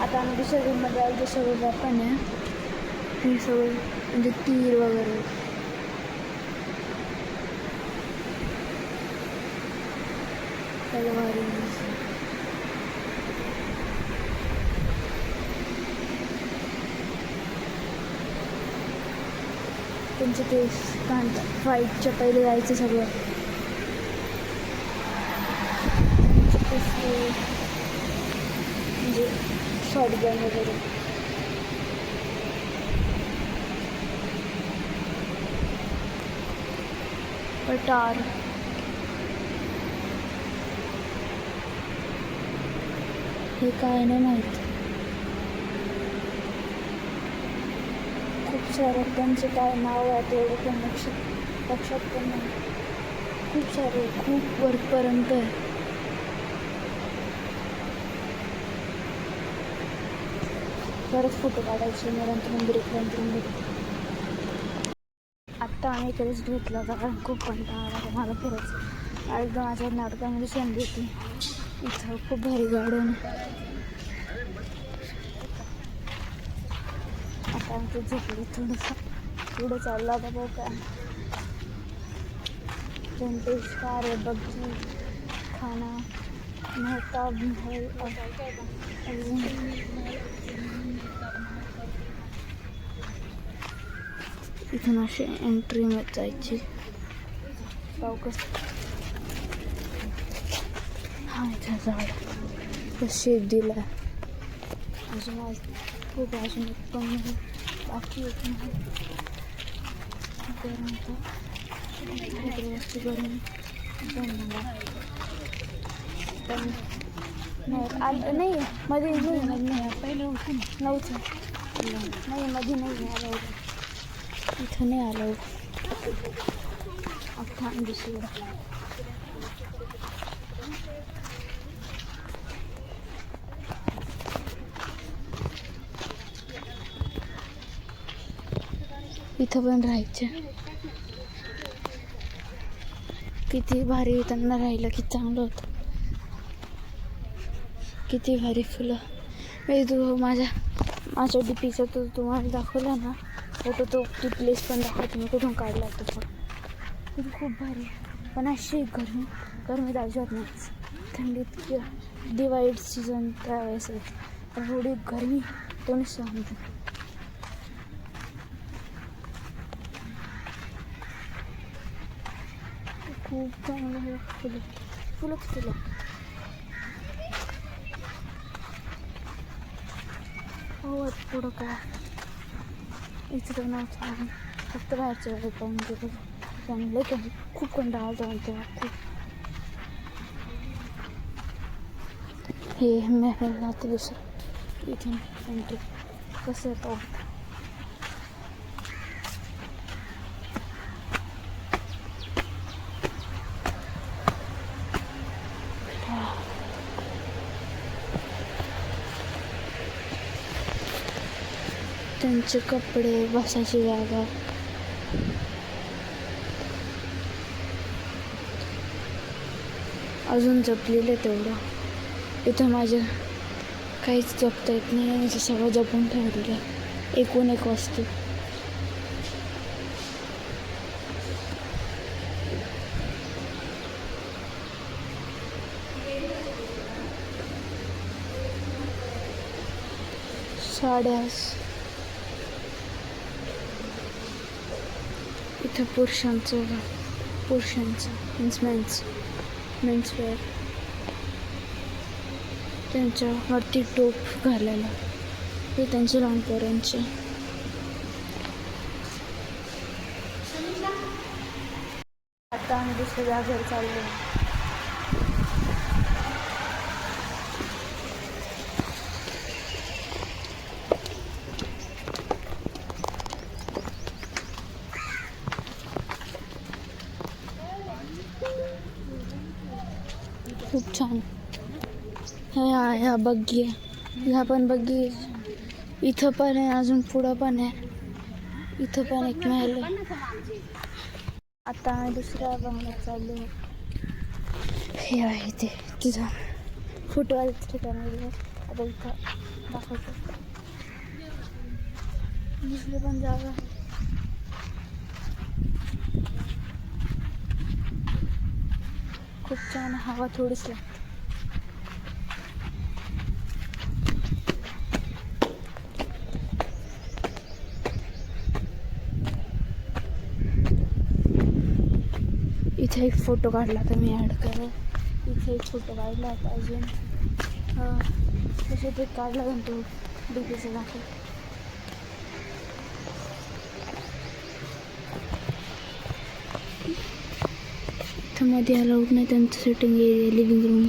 आता आम्ही दुसऱ्या रूममध्ये आलो. सगळं पण आहे हे सगळं म्हणजे तीर वगैरे. तलवारी त्यांचं ते फाईटच्या पहिले जायचं सगळं. म्हणजे शॉटगन वगैरे. पटार हे काय नाही माहीत. खूप सारे त्यांचे काय नाव आहे तेवढं पण लक्षात पण नाही. खूप सारे खूप वरपर्यंत आहे. परत फोटो काढायचे नरेंद्र मंदिर. आत्ता आम्ही इकडेच घेतला होता कारण खूप कंटाळा आला मला फिरायचं. आज माझ्या नाटकामध्ये संधी होती. इथं खूप भारी गार्डन. आता आमचं झोपडी थोडंसं पुढे चाललं होता बघ काय. वेंटेज कार आहे. बग्गी खाना मेहताब महल. इथून अशी एंट्री मध्ये जायची. पावकस हा इथं झाड शेप दिला. अजून खूप अजून पण बाकी येत नाही. वस्तू करून पण नाही मध्ये नाही पहिले नव्हतं. नाही मध्ये नाही आलं. इथं नाही आलं. आता दुसरं इथं पण राहायचं. किती भारी त्यांना राहिलं की चांगलं होतं. किती भारी फुलं. मी माझ्या डीपीचा तो तुम्हाला दाखवला ना फोटो. तो ती प्लेस पण दाखवतो मी कुठून काढला तो फोटो. तिथे खूप भारी. पण अशी गरमी अजिबात नाहीच. थंडीत किंवा दिवाळी सीझन त्यावेळेस पण एवढी गरमी तो सांगतो. खूप चांगलं फुलं. हो पुढं काय इथं नव्हतं. फक्त बाहेरच्या वेळेत पाहून गेलो. चांगलं काही खूप कंटाळा जाऊन तेव्हा खूप. हे महल आता दुसरं इथून एंट्री कसं येतो. त्यांचे कपडे बसायची जागा. अजून जपलेलं तेवढं. इथं माझं काहीच जपता येत नाही. म्हणजे सगळं जपून ठेवलेलं. एकूण एक वस्तू. साड्या. इथं पुरुषांचं मेन्सवेअर. त्यांच्यावरती टोप घालायला. हे त्यांचे लहानपोरांचे. आता आम्ही दुसऱ्या जागेवर चाललो. खूप छान. ह्या बग्गी आहे. ह्या पण बग्गी इथं पण आहे. अजून पुढं पण आहे. इथं पण एक महल आहे. आता आम्ही दुसऱ्या बंगल्यात चाललो. हे आहे ते तिथं फुटबॉलचं ठिकाण. आता इथं दाखवतो. दुसरी पण जागा खूप छान, हवा थोडीच लागते. इथे एक फोटो काढला तर मी ॲड करेल. इथे एक फोटो काढला होता अजून तसे ते काढला पण तो डीपीचं दाखव. इथं मध्ये अलाउड नाही, त्यांचं सेटिंग एरिया लिव्हिंग रूम.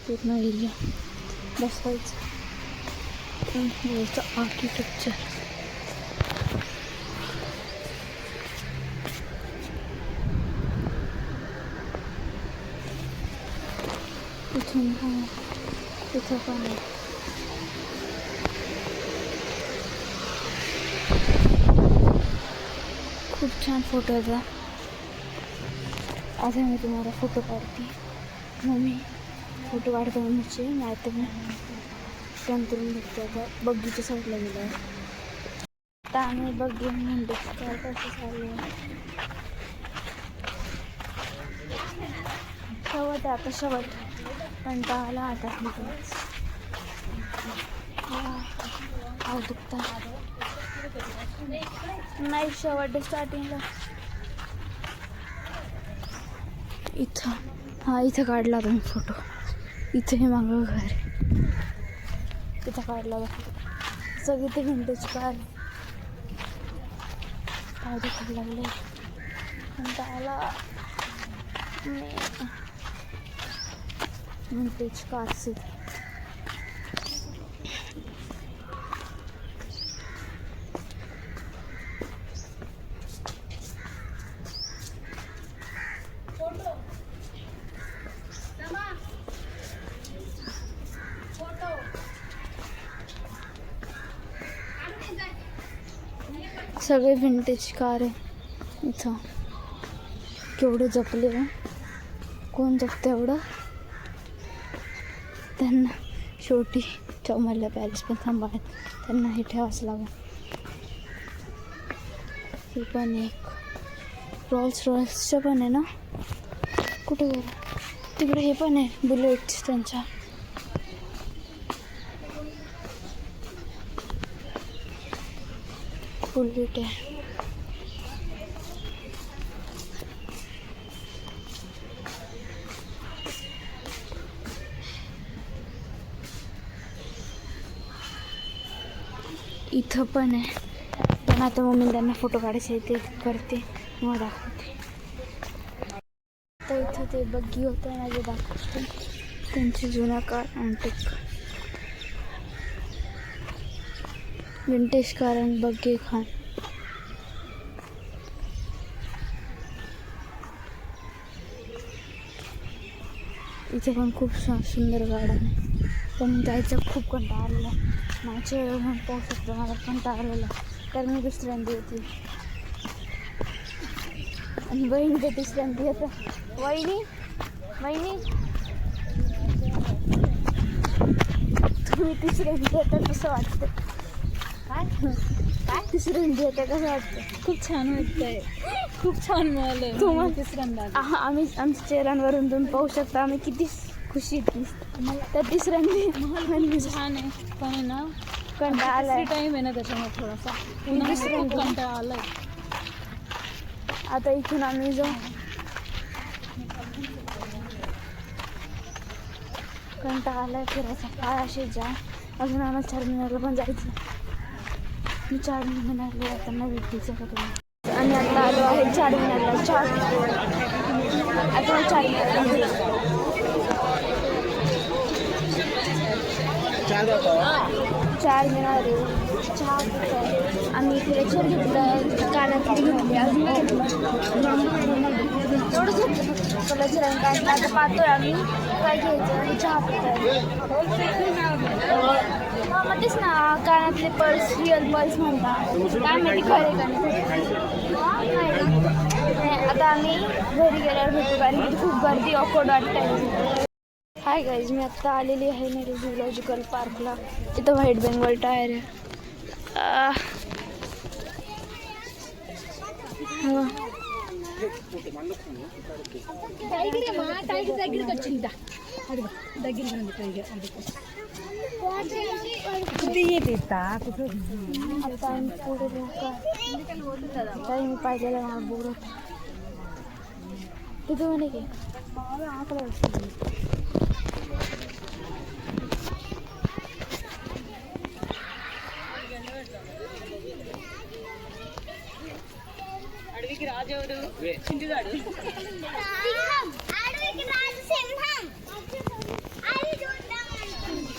पूर्ण एरिया बसवायचं. आर्किटेक्चर इथून इथं पण आहे. खूप छान फोटो येतात. आता मी तुम्हाला फोटो काढते. मग मी फोटो काढतो मम्मीचे. मी आता मी करून बघते. आता बग्गीच्या साईडला गेलो आहे. आता आम्ही बग्गी म्हणतो काय कसं चालू आहे. शेवट आता शेवट कंटाळा आता हा दुखता नाही. शेवट स्टार्टिंगला इथं इथं काढला होता मी फोटो. इथे हे मागं घर आहे. इथं काढला होता. सगळी ते विंटेज कार पाय दुखायला लागले. कंटाळा. विंटेज कार्स सगळे विंटेज कार आहे. इथं केवढे जपले. कोण जपतं एवढं. त्यांना शेवटी चौमल्ल्या पॅलेस पण सांभाळत. त्यांना हे ठेवावंच लागेल. हे पण एक रॉयल्सचं पण आहे ना. कुठे गेलं तिकडे. हे पण आहे बुलेट्स त्यांच्या. बुलेट आहे. इथं पण आहे. पण आता मम्मी त्यांना फोटो काढायचे ते करते मग दाखवते. तर इथं ते बग्गी होतं ना जे दाखवते. त्यांची जुना कार अँटिक विंटेज कार आणि बग्गी खान. इथे पण खूप सुंदर गार्डन आहे. पण जायचं खूप कंटाळा आलेला. माझ्या वेळेला पाहू शकतो मला कंटाळा आलेला. तर मी दुसऱ्यांदा येते आणि बहीण ते तिसऱ्यांदा येतं. वहिनी तुम्ही तिसऱ्यांदा येतं कसं वाटतं. काय तिसऱ्यांदा येतं कसं वाटतं. खूप छान वाटतंय. खूप छान मिळालं तुम्हाला तिसऱ्यांदा. आम्ही आमच्या चेहऱ्यांवरून तुम्ही पाहू शकता आम्ही किती खुशीत तर तिसऱ्यांदा छान आहे. पण आहे ना कंटाळा आलाय. टाईम आहे ना त्याच्यामुळे थोडासा कंटाळा आलाय. आता इथून आम्ही जाऊ. कंटाळा आलाय फिरायचा. काय असे जा. अजून आम्हाला चारमिनारला पण जायचं. मी चारमिनारला जाताना भेटीचं का तुम्ही. आणि आता आलो आहे चारमिनारला. आता चारमिनारला चारमिनार चहा आम्ही इथे लेक्चर घेतलं. कानातली घेतली. अजून एवढंच लेक्चर काढलं. आता पाहतोय आम्ही काय घ्यायचं आणि चहा पितायचं. मग तेच ना, कानातले पर्स रिअल पर्स म्हणतात, काय माहिती खरे का नाही. आता आम्ही घरी गेल्यावर भेटू, कारण की खूप गर्दी ऑकवर्ड वाटते. हाय गाईज, मी आत्ता आलेली आहे नेहरू झुलॉजिकल पार्कला. इथं व्हाईट बेंगॉल टायर आहे. मी पाहिलेलं मला बोर होत तिथं म्हणे की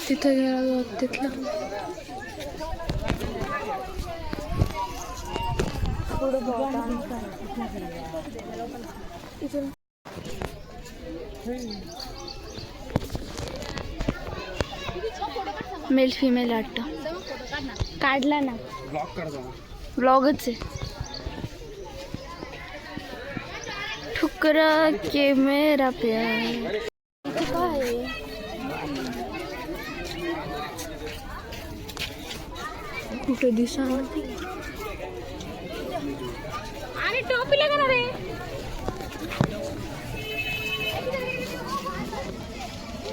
तिथं गेलो तिथलं पुढं इथून मेल फिमेल वाटतं. काढला ना, ब्लॉगच आहे. ठुकरा के मेरा प्यार. इथे काय आहे? कुठे दिसा आणि टोपी लागणार रे.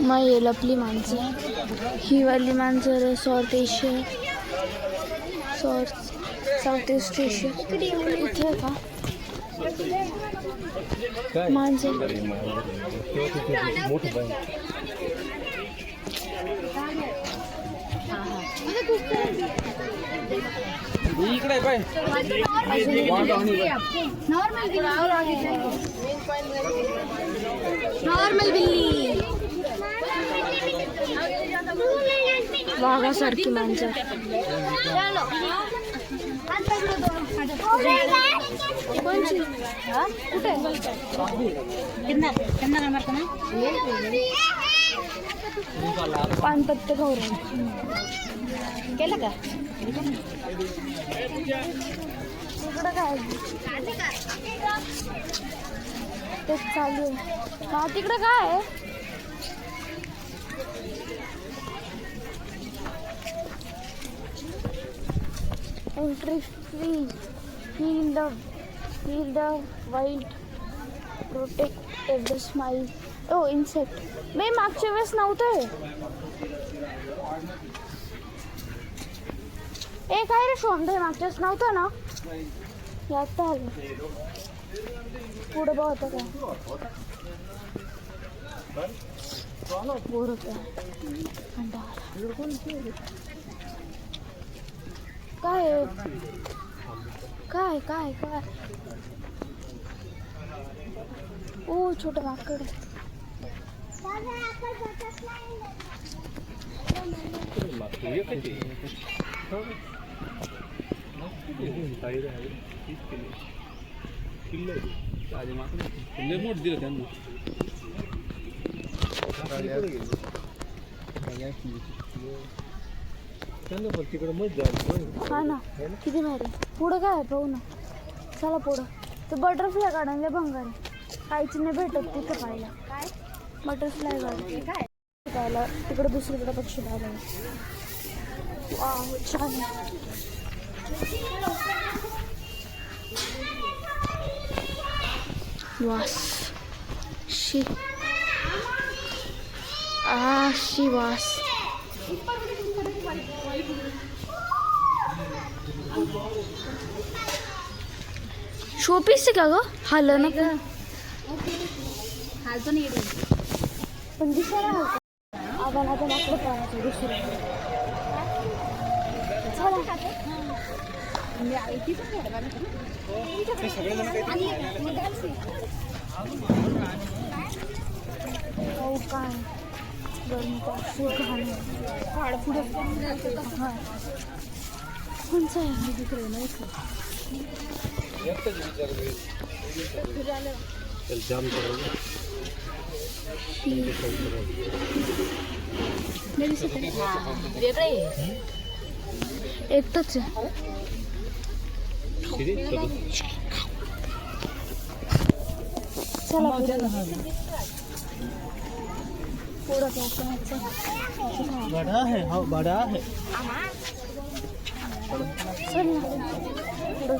मग ये लपली माणसं, ही वाली माणसं south Asia, south east Asia. इथे का माणसं इकडे पाय नॉर्मल बिल्ली, वाघासारखी माणसं. कुठे पानपत्ते खाऊ केलं का? इकडं काय तेच चालू आहे. हा तिकडं काय आहे? Entry free. Heal the wild, protect the smile. Oh, insect. मी मागच्या वेळेस नव्हतं हे. काय रे शोंधे, मागच्या वेळेस नव्हतं ना. यात आलं पुढं बघ होतं काय बोर होत. काय काय काय काय ओ छोटं माकड. हा ना, किती भारी. पुढं काय आहे पाहू ना, चला पुढं. ते बटरफ्लाय काढून भंगारी काहीच नाही भेटत तिथं पाहिलं. काय बटरफ्लाय काढायला तिकडे दुसरीकडे पक्षी पाहिलं. वाव छान. वास शी शी वास. शोपीस का ग? हालं ना हालतो नाही पण दिसायला आपण आता माकडं पाहायचं दुसरं. हो काय गरमी काढ पुढे कोणचं आहे तिकडे नाही का? जाम एकटच आहे. चला पुढं बड़ा है, हाँ बड़ा है. चल ना पुढं.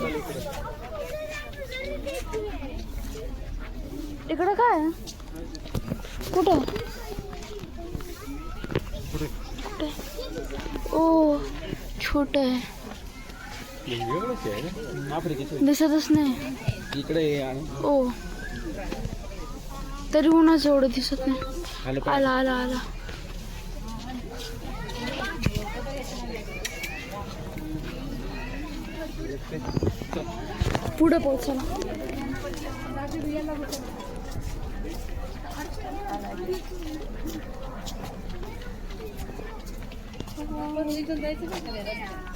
इकडं काय आहे? कुठं ओ छोट आहे, दिसतच नाही इकडे ओ. तरी उन्हाच एवढं दिसत नाही. आला आला आला. पुढे पोहोचला.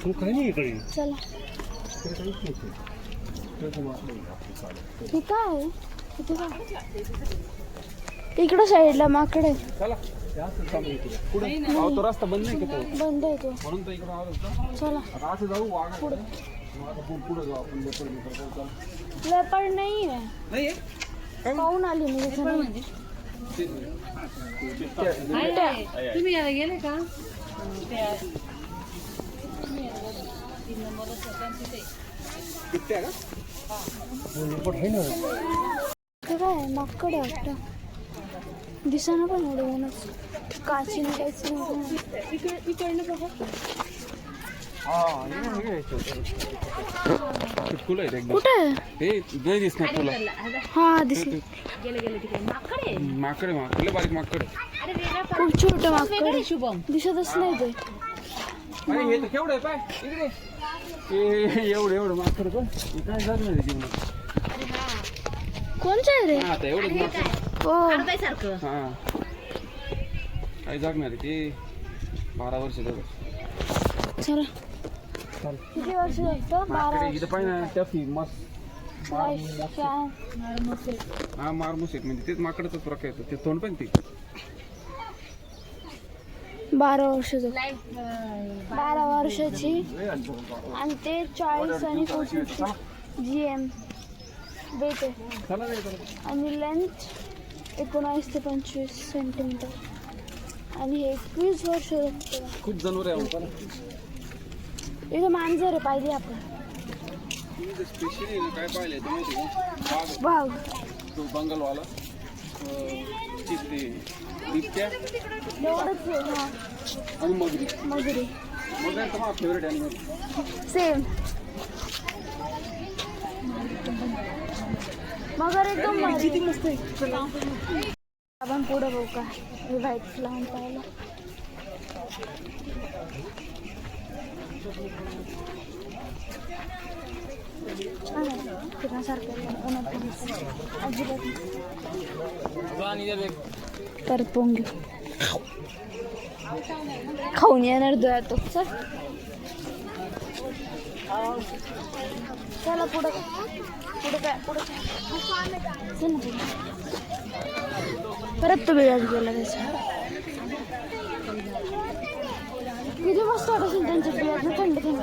तू काय नाही इकडे. चला हे काय आहे? इथे काय? इकडं साईडला माकडे. चला पुढे तो रस्ता बंद नाही का तो बंद आहे तो. म्हणून तर इकडे आलो. चला आता असं जाऊ वाघ पुढे पुढे जाऊ आपण लेपर्ड नाही आहे. नाही पाहून आली मी इथे. तुम्ही याला गेले का? किती का काय आहे? माकड आहे वाटतं. दिसाना पण एवढं ऊनच. काचीने काहीच इकडनं बघा. फुलं आहेत एकदम. कुठे आहे? हे नाही दिसणार तुला. हा दिसले. माकडे माकडे बारीक माकडे. खूप छोटं माकड दिसतच नाही ते. अरे हे तर केवढं आहे पाय इकडे. एवढं एवढं माकड पण काय जात नाही जीवनात. कोणचं आहे रे? हा आता एवढंच माकड. हो हा काय जागणार आहे ते 12 वर्ष झालं. चला किती वर्ष झालं? 12 इथं पाहिजे ना टफी मस्त. वर्ष. हा मारमुस आहेत म्हणजे तेच माकडाचाच प्रकार येतो. ते तोंड पण ते 12 वर्ष झाली. 12 वर्षाची आणि ते 40 आणि 25 GM वेट आहे. आणि लेंथ 19 ते 25 सेंटीमीटर. आणि हे 21 वर्ष झाली. खूप जनावर आहे. इथं मांजर आहे पाहिजे आपण. स्पेशली काय पाहिलंय ते माहिती का? वाघ तो बंगालवाला चित्ते बिबट्या एवढंच आहे. हा आणि मगरी. मगरी मगर तर माझा फेवरेट ॲनिमल. सेम. मगर एकदम किती मस्त आहे. आपण पुढं बघू का हे व्हाईट फ्लावर पाहिलं. परत पोंगी खाऊन येणार दोया तो. चला पुढं पुढं काय पुढं चल ना पुढं. परत तो बिळात गेला त्याचा. किती मस्त वाटत असेल त्यांच्या बिळात थंड थंड.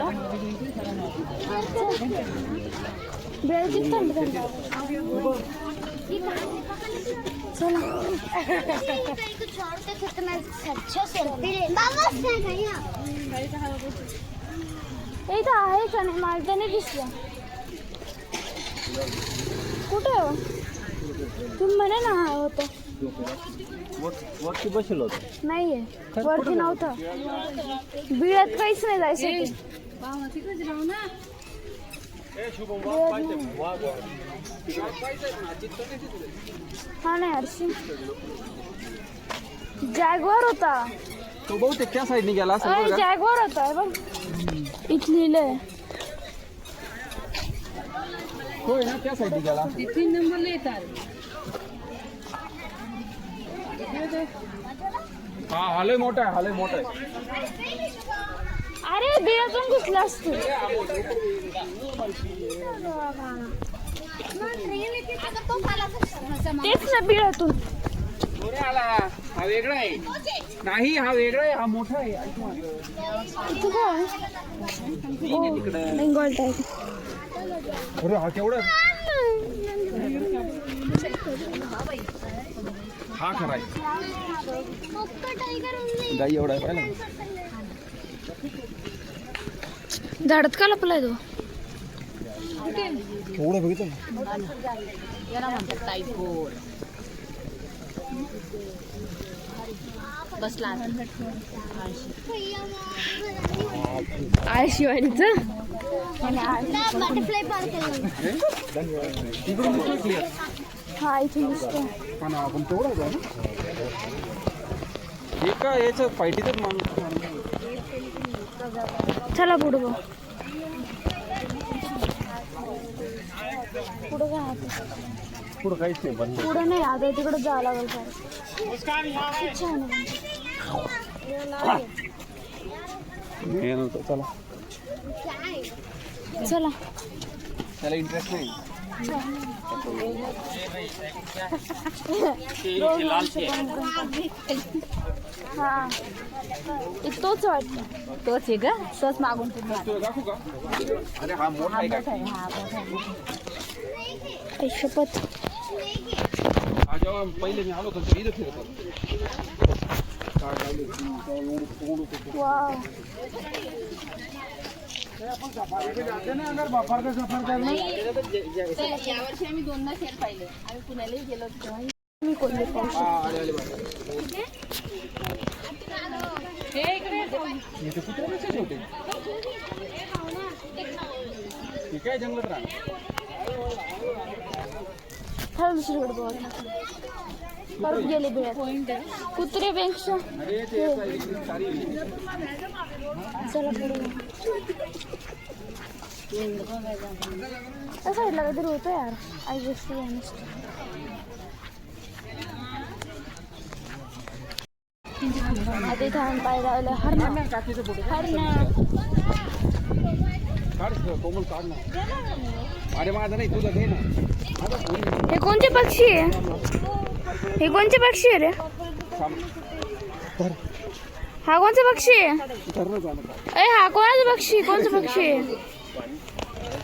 बिळाची थंड थंड. चला इथं आहे का नाही? मला तर नाही दिसलं. कुठे हो तुम्ही म्हणे ना? हा होतं वरती बसेल होत. नाहीये वरती नव्हतं. बिळात काहीच नाही जायचं. हा नाही हर्षी जॅगवार होता. तो बहुतेक त्या साईडने गेला असं. जॅगवार होता बघ इथं लिहिलंय. होय ना त्या साईडने गेला. 3 नंबरला येतात. हा हालय मोठा आहे. हालय मोठा आहे. अरे बिळातून घुसला असतो. तेच ना बिळातून. पुढे आला हा वेगळा आहे. नाही हा वेगळा आहे, हा मोठा आहे. इथं काय बेंगॉल टाईप. अरे हा केवढा हा खरा आहे. गाई एवढा आहे पाहिला. झाडात का लपलाय तो? एवढं बघितलं याला म्हणतात टायफोर. बसला आळशीवाडीचं. तिकडून क्लिअर हा इथे दिसतो. पण आपण तेवढा आहे ना एका याचं फायटीतच माणूस. चला पुढं बघ. पुढं काय आहे? पुढं काहीच नाही बंद. पुढं नाही आता तिकडं जावं लागेल फार. खूप छान आहे. हे नव्हतं. चला चला त्याला इंटरेस्ट नाही. हा तोच वाटतं. तोच आहे ग. तोच मागून तुला दाखवू का? अरे हा मोठा आहे का? आई शपथ. हा जेव्हा पहिले मी आलो होतो इथं फिरत होतो. वाव. यावर्षी आम्ही दोनदा खेळ पाहिले. आम्ही पुण्यालाही गेलो होतो. मी कोणते पाऊस. काय जंगलात राहा. खरं दुसरीकडे बघ. परत गेले बिळात. कुत्रेपेक्षा चला पुढे. त्या साईडला काहीतरी होतं यार. I guess to honest. आता इथे आम्ही पाय लावलं. हरणा कोमल काढ ना. अरे माझं नाही तुझं घे ना. हे कोणते पक्षी आहे? हे कोणते पक्षी आहे रे? हा कोणता पक्षी आहे? अरे हा कोणाचा पक्षी? कोणता पक्षी आहे?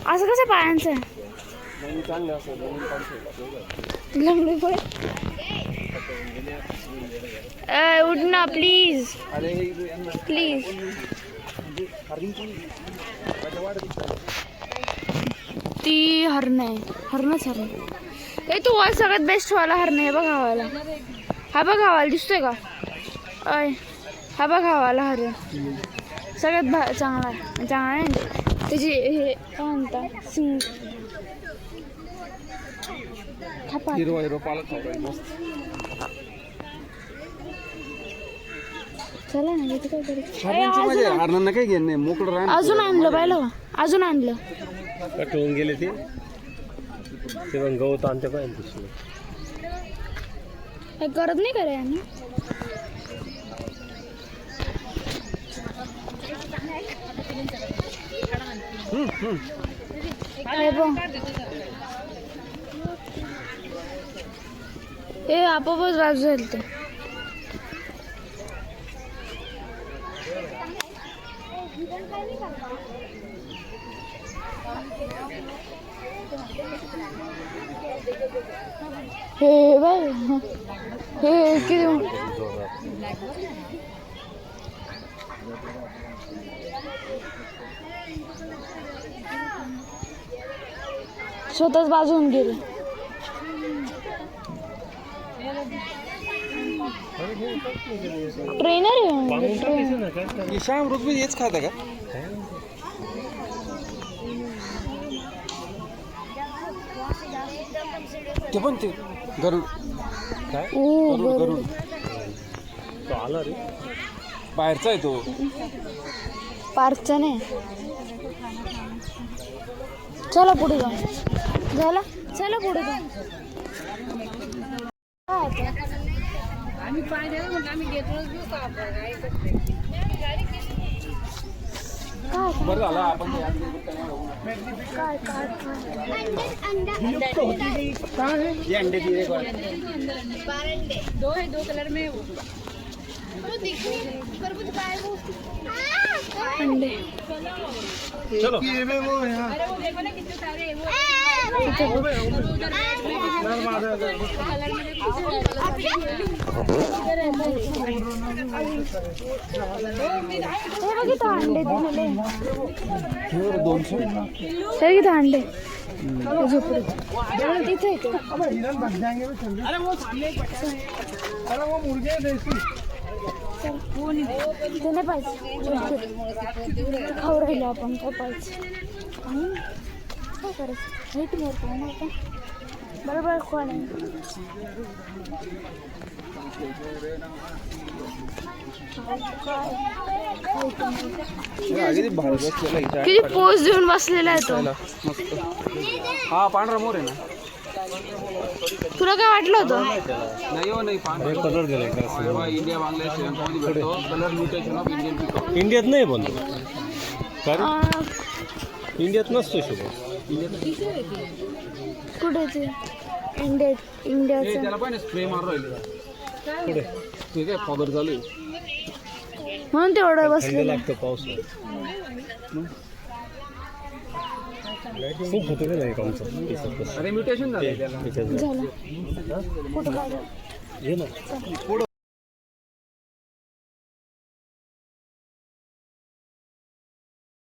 असं कसं पायांचं आहे? लंगडी पण. उठ ना प्लीज प्लीज. ती हरण आहे. हरणच हरण. हे तू सगळ्यात बेस्ट वाला हरण आहे बघ. हवाला हा बघ. हवाला दिसतोय का? अय हा बघ हवाला हरण सगळ्यात चांगला आहे. चांगला आहे त्याची हे काय म्हणता सिंग. हिरवा हिरवा पालक खाऊ मस्त. चला ना इथे काय करायचं. हरणांना काही घेणं नाही. मोकळं राहणं. अजून आणलं पाहिलं. अजून आणलं. कटवून गेले ते पण गवत आणते पाहिजे. काय करत नाही करे आणि हे आपोआपच बाजू झाली ते. हे बघ हे किती स्वतःच बाजून गेले. ट्रेनर आहे. श्याम ऋग्वेद हेच खाता का? ते पण ते गरुड काय गरुड तो आला रे. बाहेरचा आहे तो. पार्कचा नाही. चला पुढे जाऊ. झाला चला पुढे जाऊ. आम्ही पाय द्यायला म्हणतो. आम्ही घेतोच दिवस आपण काय करते. काय बरं झालं आपण ते आधी काय काय काय ये अंडे दिए को 2 है 2 कलर में वो तरबूज का है वो अंडे चलो अरे वो देखो ना कितने सारे हैं वो हे बघ इथं अंडे दिलेले हे किती अंडे झोपडीत तिथे येतो ते नाही पाहिजे खाऊ राहिलो आपण काय पाहिजे काय करायचं नीट मोरतो ना आपण बरोबर कोण आहे किती पोज देऊन बसलेला आहे तो हा पांढरा मोर आहे ना तुला काय वाटलं होतं नाही हो नाही पांढरा कलर दिलाय का तेव्हा इंडिया बांगलादेश श्रीलंकामध्ये भेटतो colour mutation of Indian pickup इंडियात नाही बनतो कारण इंडियात नसतो शुभ कुठे ते हे इंडियाचं त्याला पण स्प्रे मारू राहिले पुढे ते काय फॉगर चालू आहे म्हणून तेवढं थंड बसलेलं लागतं पाऊस खूप होतो का नाही आमचं अरे म्युटेशन झालं त्याला झालं कुठं काय हे ना